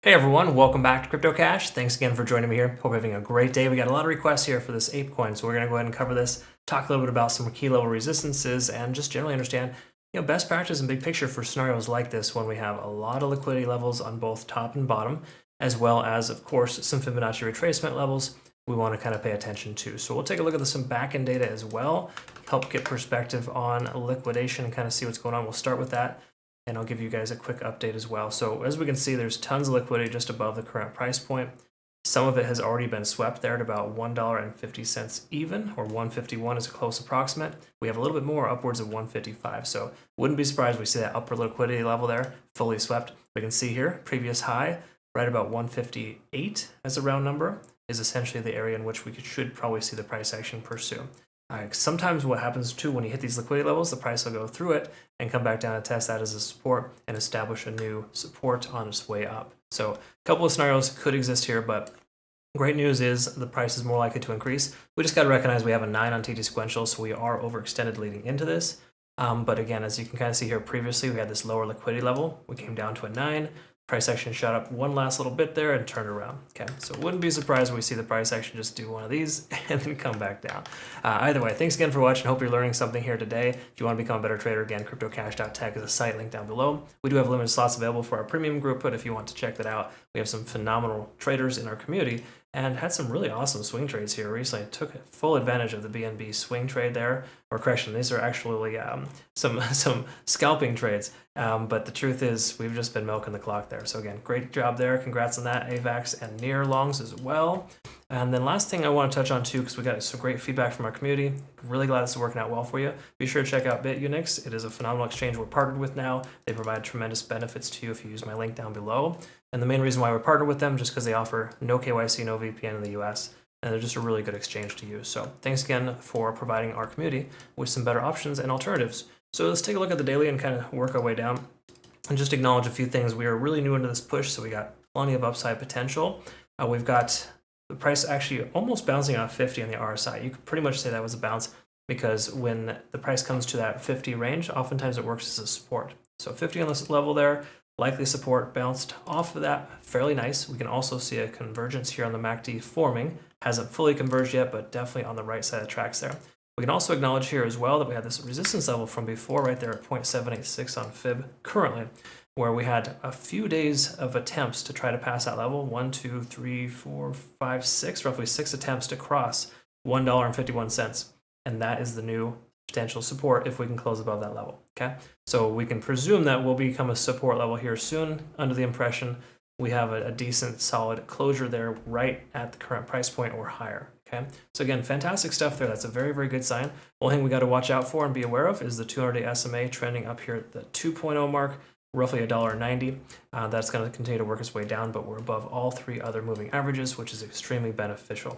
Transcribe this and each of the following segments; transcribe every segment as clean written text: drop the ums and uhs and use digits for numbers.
Hey everyone, welcome back to Crypto Cash. Thanks again for joining me here. Hope you're having a great day. We got a lot of requests here for this APE coin, so we're going to go ahead and cover this, talk a little bit about some key level resistances, and just generally understand best practice and big picture for scenarios like this when we have a lot of liquidity levels on both top and bottom, as well as, of course, some Fibonacci retracement levels we want to kind of pay attention to. So we'll take a look at some back-end data as well, help get perspective on liquidation and kind of see what's going on. We'll start with that, and I'll give you guys a quick update as well. So as we can see, there's tons of liquidity just above the current price point. Some of it has already been swept there at about $1.50 even, or 151 is a close approximate. We have a little bit more, upwards of 155. So wouldn't be surprised if we see that upper liquidity level there fully swept. We can see here, previous high, right about 158 as a round number, is essentially the area in which we should probably see the price action pursue. Sometimes what happens too when you hit these liquidity levels, the price will go through it and come back down and test that as a support and establish a new support on its way up. So a couple of scenarios could exist here, but great news is the price is more likely to increase. We just got to recognize we have a 9 on TT sequential, so we are overextended leading into this. But again, as you can kind of see here previously, we had this lower liquidity level. We came down to a 9. Price action shot up one last little bit there and turned around. Okay, so wouldn't be surprised when we see the price action just do one of these and then come back down. Either way, thanks again for watching. Hope you're learning something here today. If you want to become a better trader, again, cryptocash.tech is a site link down below. We do have limited slots available for our premium group, but if you want to check that out, we have some phenomenal traders in our community and had some really awesome swing trades here recently. Took full advantage of the BNB swing trade there, or correction, these are actually some scalping trades. But the truth is we've just been milking the clock there. So again, great job there. Congrats on that, AVAX and near longs as well. And then last thing I want to touch on too, because we got some great feedback from our community. Really glad this is working out well for you. Be sure to check out Bitunix. It is a phenomenal exchange we're partnered with now. They provide tremendous benefits to you if you use my link down below. And the main reason why we're partnered with them, just because they offer no KYC, no VPN in the US, and they're just a really good exchange to use. So thanks again for providing our community with some better options and alternatives. So let's take a look at the daily and kind of work our way down and just acknowledge a few things. We are really new into this push, so we got plenty of upside potential. We've got the price actually almost bouncing off 50 on the RSI. You could pretty much say that was a bounce because when the price comes to that 50 range, oftentimes it works as a support. So 50 on this level there, likely support, bounced off of that, fairly nice. We can also see a convergence here on the MACD forming. Hasn't fully converged yet, but definitely on the right side of the tracks there. We can also acknowledge here as well that we had this resistance level from before right there at 0.786 on Fib currently, where we had a few days of attempts to try to pass that level. 1, 2, 3, 4, 5, 6, roughly 6 attempts to cross $1.51. And that is the new potential support if we can close above that level. Okay, so we can presume that will become a support level here soon, under the impression we have a decent solid closure there right at the current price point or higher. Okay, so again, fantastic stuff there. That's a very, very good sign. One thing we got to watch out for and be aware of is the 200-day SMA trending up here at the 2.0 mark, roughly $1.90. That's going to continue to work its way down, but we're above all 3 other moving averages, which is extremely beneficial.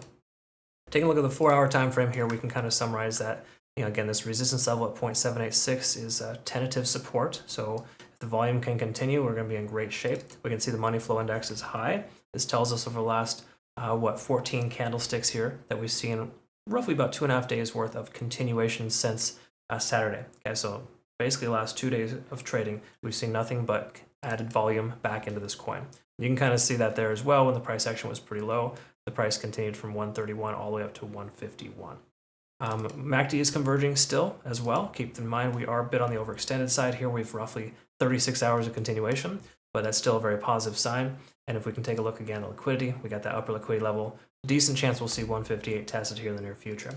Taking a look at the 4-hour time frame here, we can kind of summarize that. Again, this resistance level at 0.786 is a tentative support. So if the volume can continue, we're going to be in great shape. We can see the money flow index is high. This tells us over the last 14 candlesticks here that we've seen roughly about 2.5 days worth of continuation since Saturday. Okay, so basically the last 2 days of trading, we've seen nothing but added volume back into this coin. You can kind of see that there as well. When the price action was pretty low, the price continued from 131 all the way up to 151. MACD is converging still as well. Keep in mind we are a bit on the overextended side here. We have roughly 36 hours of continuation, but that's still a very positive sign. And if we can take a look again at liquidity, we got that upper liquidity level. Decent chance we'll see 158 tested here in the near future.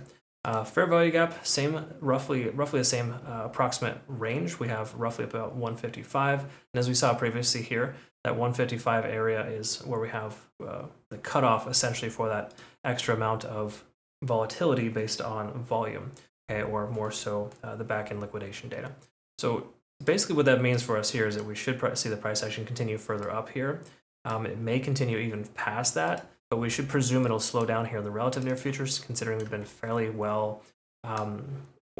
Fair value gap, same, roughly the same approximate range. We have roughly about 155. And as we saw previously here, that 155 area is where we have the cutoff essentially for that extra amount of volatility based on volume, okay, or more so the back-end liquidation data. So basically what that means for us here is that we should see the price action continue further up here. It may continue even past that, but we should presume it'll slow down here in the relative near futures, considering we've been fairly well,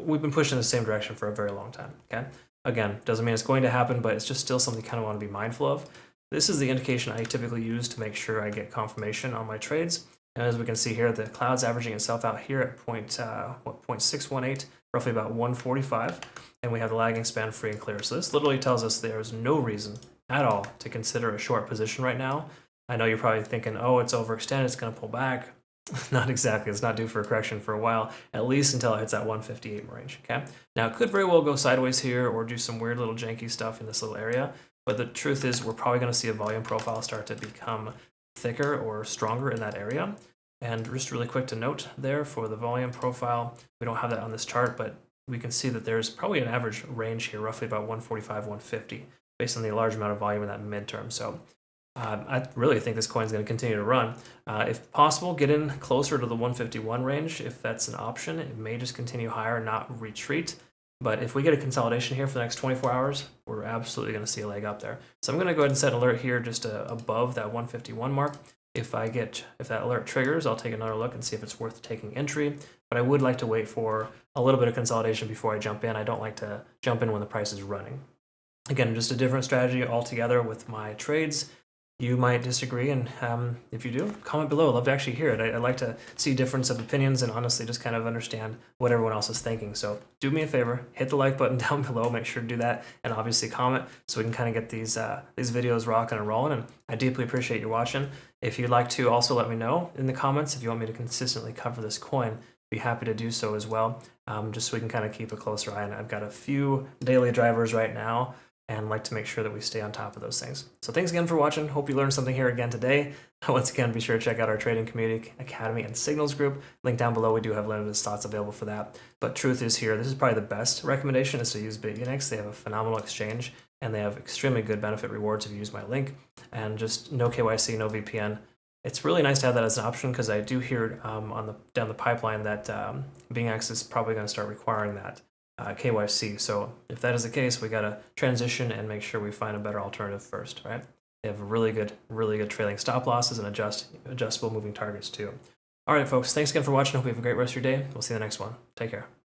we've been pushing in the same direction for a very long time, okay? Again, doesn't mean it's going to happen, but it's just still something you kind of want to be mindful of. This is the indication I typically use to make sure I get confirmation on my trades. And as we can see here, the cloud's averaging itself out here at 0.618, roughly about 145, and we have the lagging span free and clear. So this literally tells us there's no reason at all to consider a short position right now. I know you're probably thinking, oh, it's overextended, it's going to pull back. Not exactly. It's not due for a correction for a while, at least until it hits that 158 range. Okay. Now, it could very well go sideways here or do some weird little janky stuff in this little area. But the truth is, we're probably going to see a volume profile start to become thicker or stronger in that area. And just really quick to note there for the volume profile, we don't have that on this chart, but we can see that there's probably an average range here, roughly about 145, 150, based on the large amount of volume in that midterm. So I really think this coin is going to continue to run. If possible, get in closer to the 151 range if that's an option. It may just continue higher, not retreat. But if we get a consolidation here for the next 24 hours, we're absolutely going to see a leg up there. So I'm going to go ahead and set an alert here just above that 151 mark. If that alert triggers, I'll take another look and see if it's worth taking entry. But I would like to wait for a little bit of consolidation before I jump in. I don't like to jump in when the price is running. Again, just a different strategy altogether with my trades. You might disagree, and if you do, comment below. I'd love to actually hear it. I'd like to see difference of opinions and honestly just kind of understand what everyone else is thinking. So do me a favor, hit the like button down below, make sure to do that, and obviously comment so we can kind of get these videos rocking and rolling, and I deeply appreciate you watching. If you'd like to also let me know in the comments if you want me to consistently cover this coin, be happy to do so as well, just so we can kind of keep a closer eye on it. I've got a few daily drivers right now, and like to make sure that we stay on top of those things. So thanks again for watching. Hope you learned something here again today. Once again, be sure to check out our Trading Community Academy and Signals group. Link down below. We do have limited slots available for that. But truth is here, this is probably the best recommendation is to use Bitunix. They have a phenomenal exchange, and they have extremely good benefit rewards if you use my link. And just no KYC, no VPN. It's really nice to have that as an option because I do hear down the pipeline that BingX is probably going to start requiring that. KYC. So if that is the case, we got to transition and make sure we find a better alternative first, right? They have really good trailing stop losses and adjustable moving targets too. All right, folks, thanks again for watching. Hope you have a great rest of your day. We'll see you in the next one. Take care.